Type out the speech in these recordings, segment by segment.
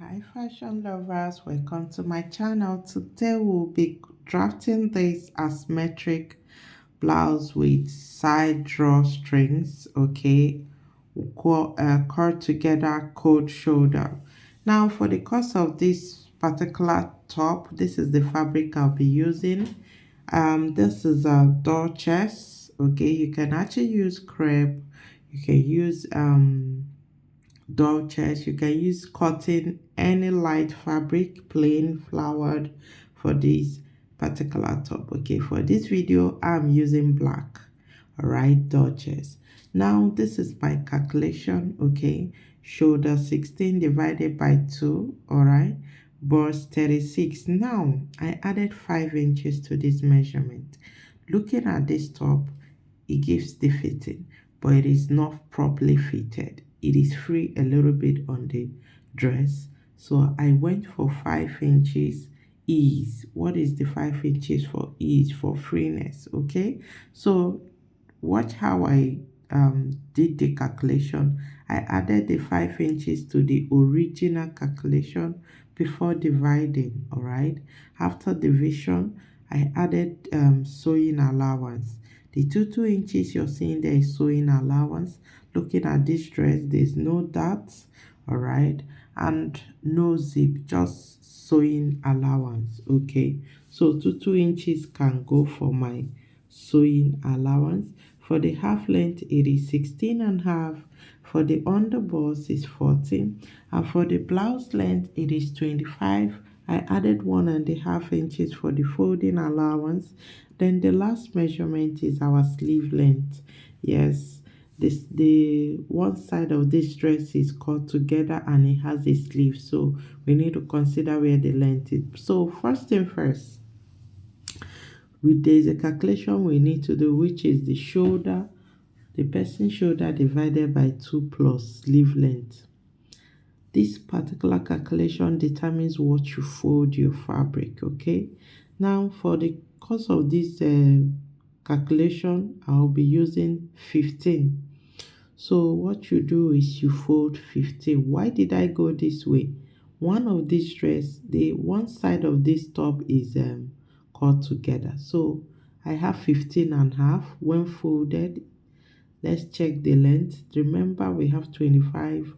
Hi fashion lovers, welcome to my channel. Today we'll be drafting this asymmetric blouse with side drawstrings, okay, cut together cold shoulder. Now for the cost of this particular top, this is the fabric I'll be using. This is a door chest, okay. You can actually use crepe, you can use dolches. You can use cotton, any light fabric, plain flowered for this particular top. Okay, for this video I'm using black. All right, dolches. Now this is my calculation. Okay, shoulder 16 divided by 2. All right, bust 36. Now I added 5 inches to this measurement. Looking at this top, it gives the fitting, but it is not properly fitted. It is free a little bit on the dress, so I went for 5 inches ease. What is the 5 inches for? Ease, for freeness. Okay, so watch how I did the calculation. I added the 5 inches to the original calculation before dividing. All right, after division I added sewing allowance. The 2 inches you're seeing there is sewing allowance. Looking at this dress, there's no dots, all right, and no zip, just sewing allowance. Okay, so 2 inches can go for my sewing allowance. For the half length it is 16 and a half. For the underbust is 14, and for the blouse length it is 25. I added 1.5 inches for the folding allowance. Then the last measurement is our sleeve length. Yes, the one side of this dress is cut together and it has a sleeve, so we need to consider where the length is. So first thing first, there's a calculation we need to do, which is the shoulder, the person shoulder divided by 2 plus sleeve length. This particular calculation determines what you fold your fabric. Okay, now for the cost of this calculation, I'll be using 15. So what you do is you fold 15. Why did I go this way? One of these dress, the one side of this top is cut together, so I have 15 and a half. When folded, let's check the length. Remember we have 25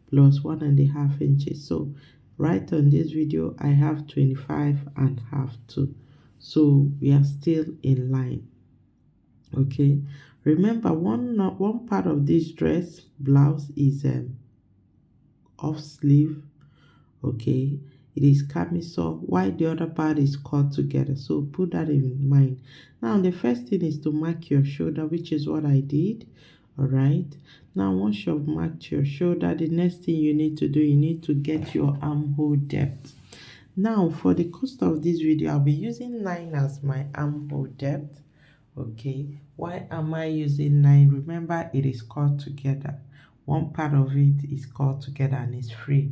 plus 1.5 inches, so right on this video I have 25 and a half too, so we are still in line. Okay, remember one part of this dress blouse is off sleeve. Okay, it is camisole while the other part is cut together, so put that in mind. Now the first thing is to mark your shoulder, which is what I did. All right, now once you've marked your shoulder, the next thing you need to do, you need to get your armhole depth. Now for the cost of this video, I'll be using 9 as my armhole depth. Okay, why am I using 9? Remember, it is cut together. One part of it is cut together and it's free.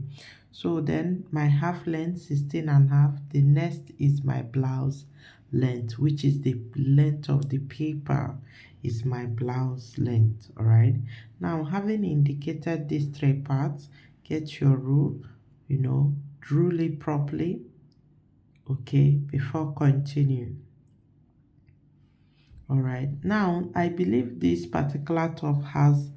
So then my half length 16 and a half. The next is my blouse length, which is the length of the paper, is my blouse length. All right, now having indicated these 3 parts, get your rule, rule it properly, okay, before continuing. All right, now I believe this particular top has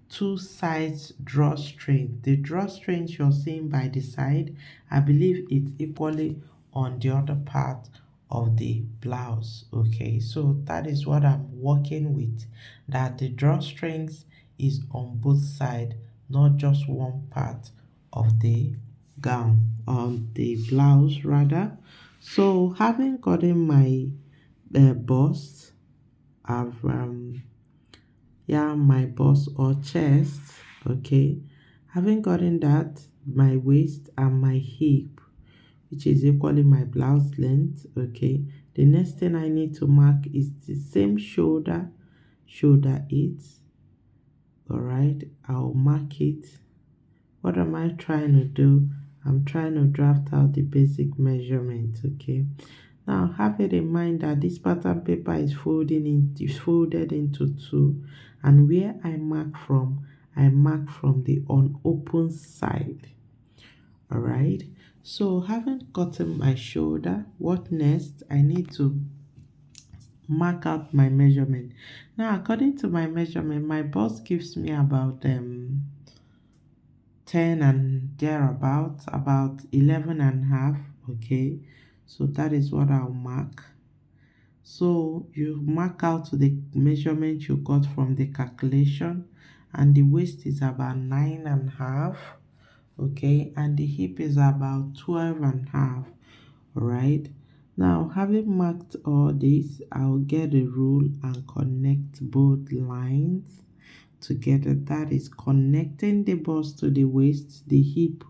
2 sides drawstring. The drawstrings you're seeing by the side, I believe it's equally on the other part of the blouse. Okay, so that is what I'm working with, that the drawstrings is on both sides, not just one part of the gown, on the blouse rather. So having gotten my bust, I've my bust or chest. Okay, having gotten that, my waist and my hip, which is equally my blouse length. Okay, the next thing I need to mark is the same shoulder 8. All right, I'll mark it. What am I trying to do? I'm trying to draft out the basic measurement. Okay, now have it in mind that this pattern paper is folded into 2, and where I mark from the unopened side. All right, so having gotten my shoulder, what next? I need to mark out my measurement. Now according to my measurement, my boss gives me about 10 and thereabout, about 11 and a half. Okay, so that is what I'll mark. So you mark out the measurement you got from the calculation, and the waist is about 9 and a half. Okay, and the hip is about 12 and a half. All right, now having marked all this, I'll get a rule and connect both lines together. That is connecting the bust to the waist, the hip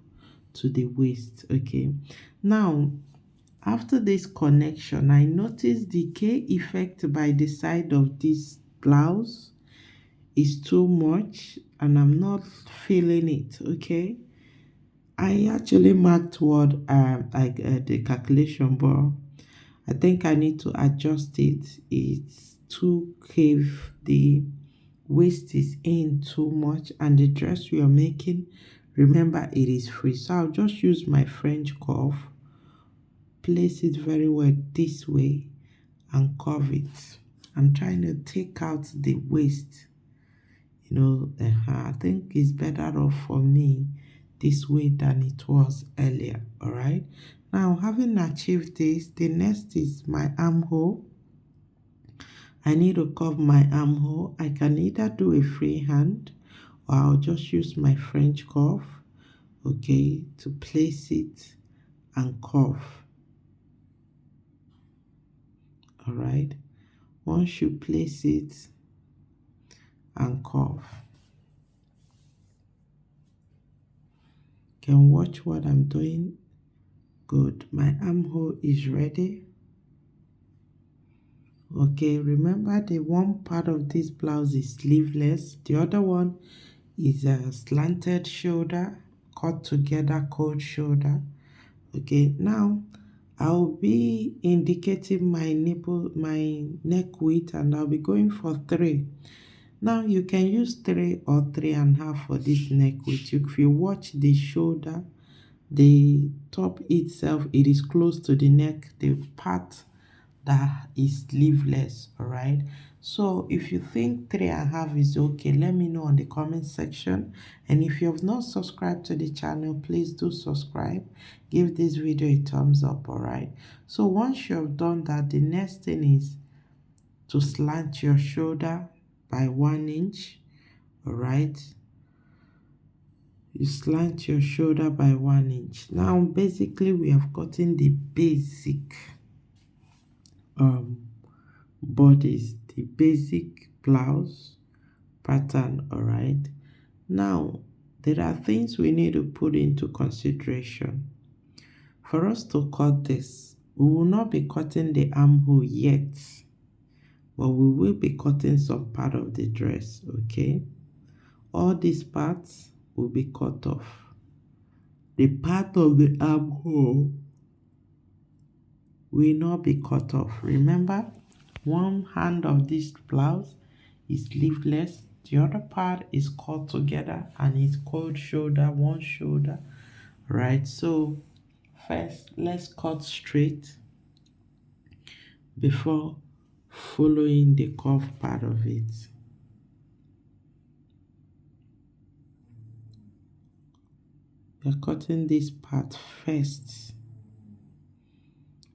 to the waist. Okay, now after this connection, I notice the K effect by the side of this blouse is too much and I'm not feeling it. Okay, I actually marked what the calculation, but I think I need to adjust it. It's too cave. The waist is in too much, and the dress we are making, remember, it is free. So I'll just use my French curve, place it very well this way, and curve it. I'm trying to take out the waist. I think it's better off for me this way than it was earlier. All right, now having achieved this, the next is my armhole. I need to curve my armhole. I can either do a freehand or I'll just use my French curve, okay, to place it and curve. All right, once you place it and curve, can watch what I'm doing. Good, my armhole is ready. Okay, remember the one part of this blouse is sleeveless, the other one is a slanted shoulder, cut together cold shoulder. Okay, now I'll be indicating my nipple, my neck width, and I'll be going for 3. Now you can use 3 or 3.5 for this neck width. If you watch the shoulder, the top itself, it is close to the neck, the part that is sleeveless. All right, so if you think 3.5 is okay, let me know on the comment section. And if you have not subscribed to the channel, please do subscribe, give this video a thumbs up. All right, so once you have done that, the next thing is to slant your shoulder by 1 inch. All right, you slant your shoulder by 1 inch. Now basically we have gotten the basic bodies, the basic blouse pattern. All right, now there are things we need to put into consideration. For us to cut this, we will not be cutting the armhole yet, but we will be cutting some part of the dress. Okay, all these parts will be cut off. The part of the armhole will not be cut off. Remember, one hand of this blouse is sleeveless, the other part is cut together and it's called shoulder, one shoulder. Right, so first let's cut straight before following the curve part of it. We're cutting this part first.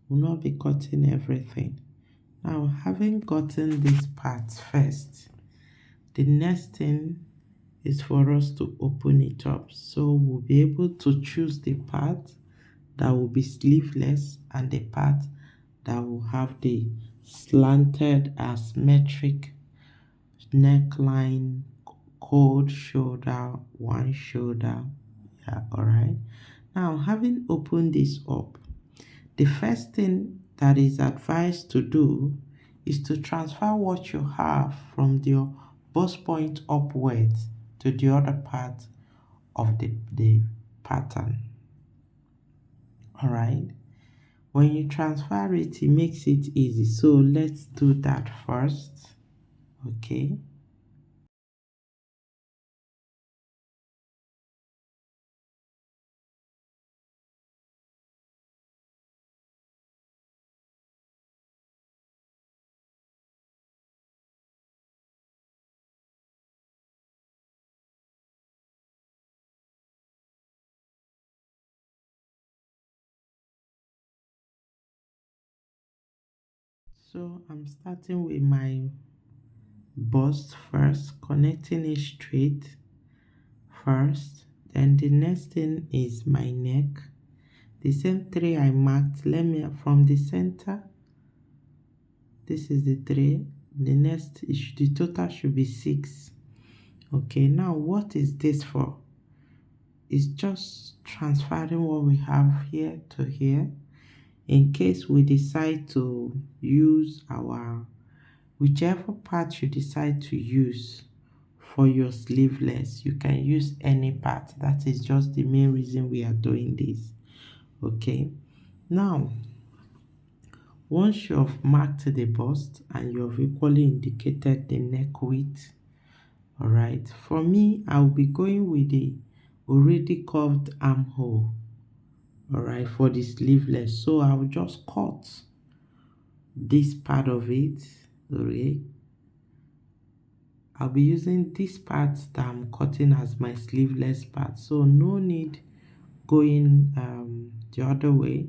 We'll not be cutting everything. Now, having gotten this part first, the next thing is for us to open it up. So we'll be able to choose the part that will be sleeveless and the part that will have the slanted asymmetric neckline, cold shoulder, one shoulder. Yeah, all right. Now, having opened this up, the first thing that is advised to do is to transfer what you have from your bust point upwards to the other part of the pattern. All right, when you transfer it, it makes it easy. So let's do that first. Okay, So I'm starting with my bust first, connecting it straight first. Then the next thing is my neck. The same three I marked, let me from the center. This is the three. The next is the total should be 6. Okay, now what is this for? It's just transferring what we have here to here in case we decide to use our whichever part you decide to use for your sleeveless. You can use any part. That is just the main reason we are doing this. Okay, now once you have marked the bust and you have equally indicated the neck width, all right, for me I'll be going with the already curved armhole, all right, for the sleeveless. So I'll just cut this part of it. Okay, I'll be using this part that I'm cutting as my sleeveless part, so no need going the other way.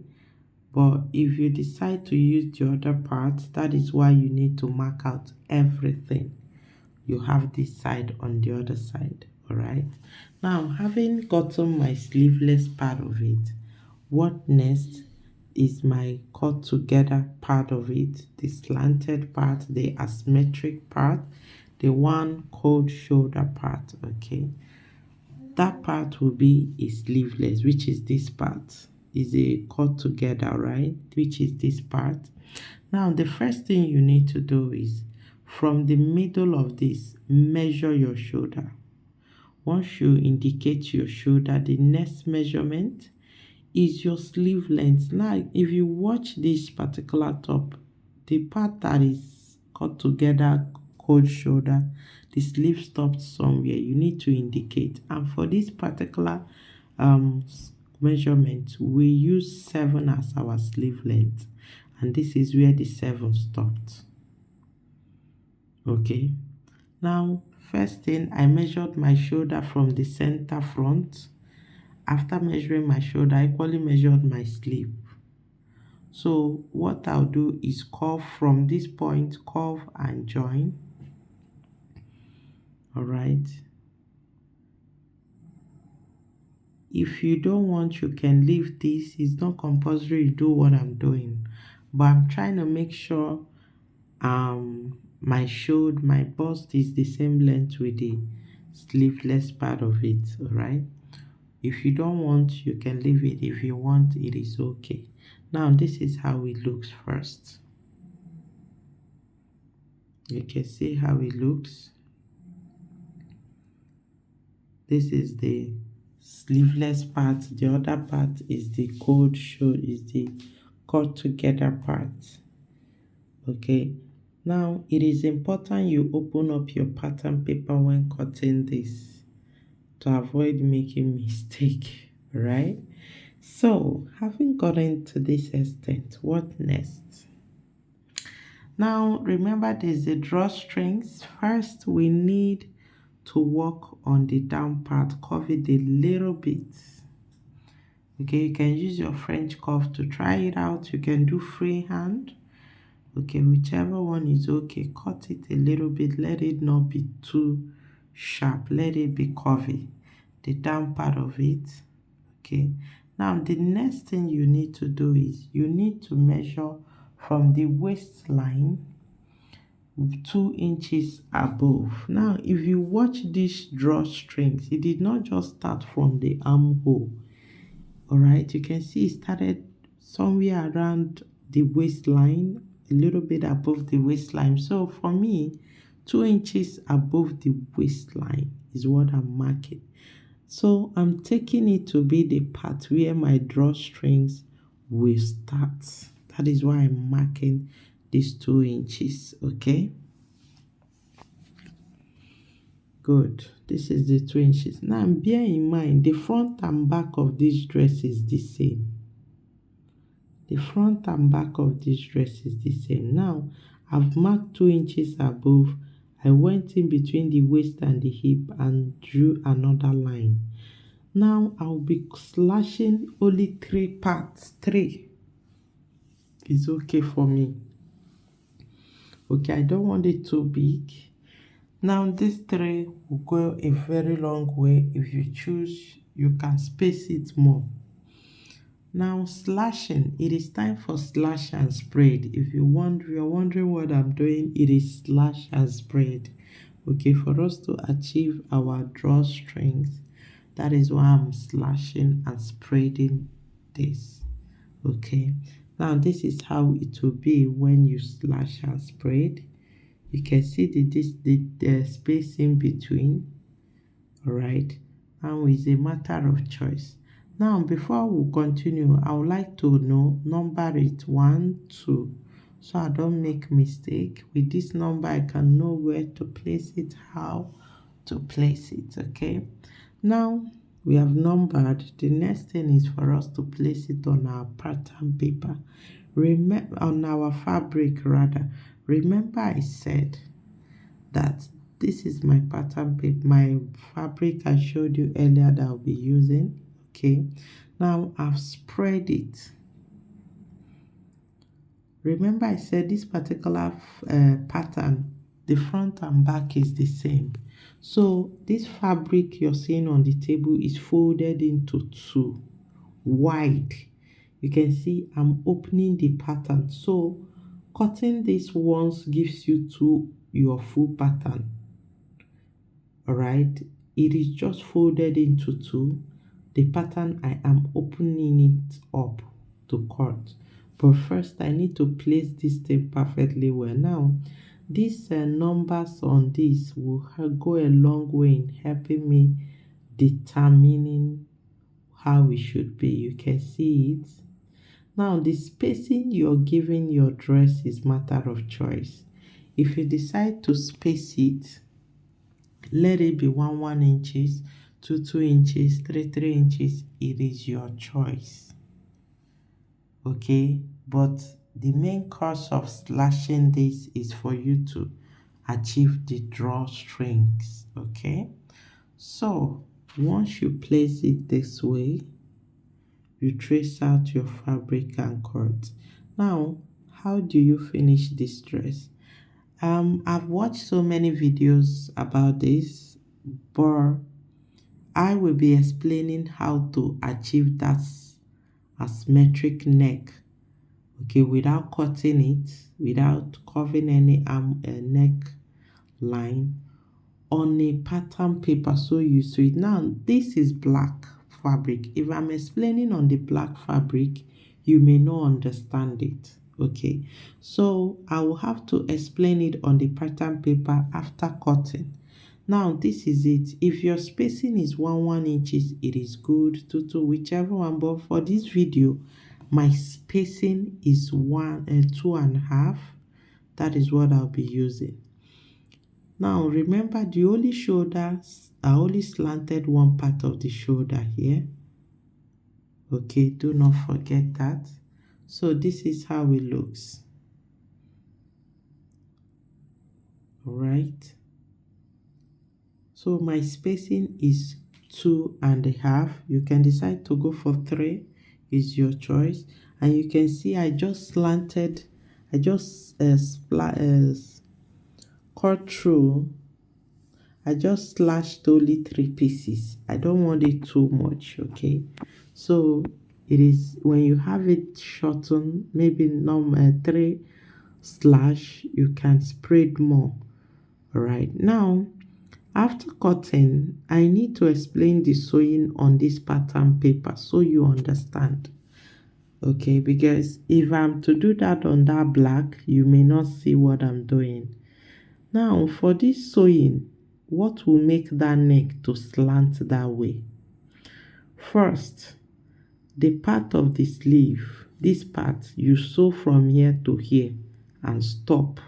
But if you decide to use the other part, that is why you need to mark out everything. You have this side on the other side. All right, now having gotten my sleeveless part of it, what next is my cut together part of it, the slanted part, the asymmetric part, the one cold shoulder part. Okay, that part will be a sleeveless, which is this part, is a cut together, right, which is this part. Now the first thing you need to do is from the middle of this, measure your shoulder. Once you indicate your shoulder, the next measurement is your sleeve length. Now if you watch this particular top, the part that is cut together cold shoulder, the sleeve stopped somewhere, you need to indicate. And for this particular measurement, we use 7 as our sleeve length, and this is where the 7 stopped. Okay, now first thing, I measured my shoulder from the center front. After measuring my shoulder, I equally measured my sleeve. So what I'll do is curve from this point, curve and join. All right, if you don't want, you can leave this. It's not compulsory you do what I'm doing, but I'm trying to make sure my shoulder, my bust is the same length with the sleeveless part of it. All right, if you don't want, you can leave it. If you want, it is okay. Now this is how it looks first. You can see how it looks. This is the sleeveless part. The other part is the cold shoulder, is the cut together part. Okay, now it is important you open up your pattern paper when cutting this to avoid making mistake, right? So having gotten to this extent, what next? Now remember, there's the drawstrings. First we need to work on the down part, curve it a little bit. Okay, you can use your French curve to try it out. You can do freehand. Okay, whichever one is okay. Cut it a little bit, let it not be too sharp, let it be curvy, the down part of it. Okay, now the next thing you need to do is you need to measure from the waistline 2 inches above. Now if you watch these drawstrings, it did not just start from the armhole. All right, you can see it started somewhere around the waistline, a little bit above the waistline. So for me, 2 inches above the waistline is what I'm marking. So I'm taking it to be the part where my drawstrings will start. That is why I'm marking these 2 inches. Okay, good. This is the 2 inches. Now bear in mind the front and back of this dress is the same. The front and back of this dress is the same. Now I've marked 2 inches above. I went in between the waist and the hip and drew another line. Now I'll be slashing only 3 parts. 3 is okay for me. Okay, I don't want it too big. Now this 3 will go a very long way. If you choose, you can space it more. Now slashing, it is time for slash and spread. If you're wondering what I'm doing, it is slash and spread. Okay, for us to achieve our drawstrings, that is why I'm slashing and spreading this. Okay, now this is how it will be when you slash and spread. You can see the space in between. All right, now it's a matter of choice. Now before we continue, I would like to know number it 1 2, so I don't make mistake. With this number I can know where to place it, how to place it. Okay, now we have numbered. The next thing is for us to place it on our pattern paper, remember, on our fabric rather. Remember I said that this is my pattern paper, my fabric I showed you earlier that I'll be using. Okay, now I've spread it. Remember I said this particular pattern, the front and back is the same. So this fabric you're seeing on the table is folded into 2 wide. You can see I'm opening the pattern, so cutting this once gives you your full pattern. All right, it is just folded into 2. The pattern, I am opening it up to cut, but first I need to place this thing perfectly well. Now these numbers on this will go a long way in helping me determining how it should be. You can see it. Now the spacing you're giving your dress is matter of choice. If you decide to space it, let it be 1 inches, 2 inches, 3 inches. It is your choice. Okay, but the main cause of slashing this is for you to achieve the drawstrings. Okay, so once you place it this way, you trace out your fabric and cut. Now how do you finish this dress? I've watched so many videos about this, but I will be explaining how to achieve that asymmetric neck, okay, without cutting it, without covering any neck line on a pattern paper so used to it. Now this is black fabric. If I'm explaining on the black fabric, you may not understand it. Okay, so I will have to explain it on the pattern paper after cutting. Now this is it. If your spacing is 1 inches, it is good. 2 whichever one, but for this video my spacing is 2.5. That is what I'll be using. Now remember, the only shoulders are only slanted one part of the shoulder here. Okay, do not forget that. So this is how it looks. All right, so my spacing is 2.5. You can decide to go for 3, is your choice. And you can see I just slanted, I just cut through, I just slashed only 3 pieces. I don't want it too much. Okay, so it is when you have it shortened, maybe number 3 slash, you can spread more. All right, now after cutting, I need to explain the sewing on this pattern paper so you understand. Okay, because if I'm to do that on that black, you may not see what I'm doing. Now for this sewing, what will make that neck to slant that way? First, the part of the sleeve, this part, you sew from here to here and stop.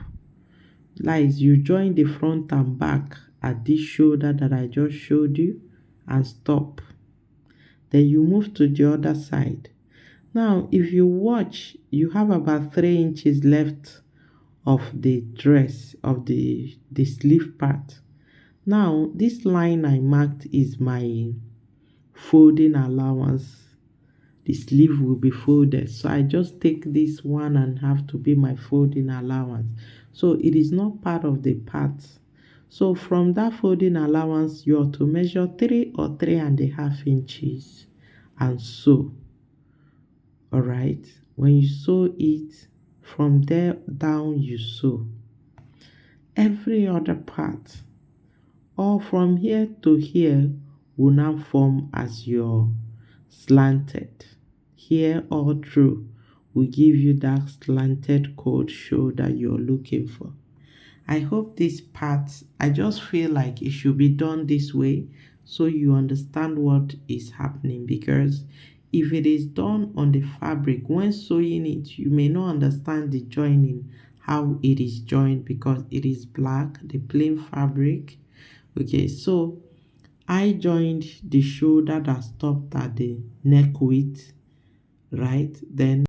Like you join the front and back at this shoulder that I just showed you and stop. Then you move to the other side. Now if you watch, you have about 3 inches left of the dress, of the sleeve part. Now this line I marked is my folding allowance the sleeve will be folded. So I just take this 1.5 to be my folding allowance. So it is not part of the part. So from that folding allowance, you are to measure 3 or 3.5 inches and sew. All right. When you sew it, from there down you sew. Every other part, or from here to here, will now form as your slanted. Here all through will give you that slanted cold shoulder you're looking for. I hope this part, I just feel like it should be done this way so you understand what is happening, because if it is done on the fabric, when sewing it, you may not understand the joining, how it is joined, because it is black, the plain fabric. Okay, so I joined the shoulder that stopped at the neck width, right? Then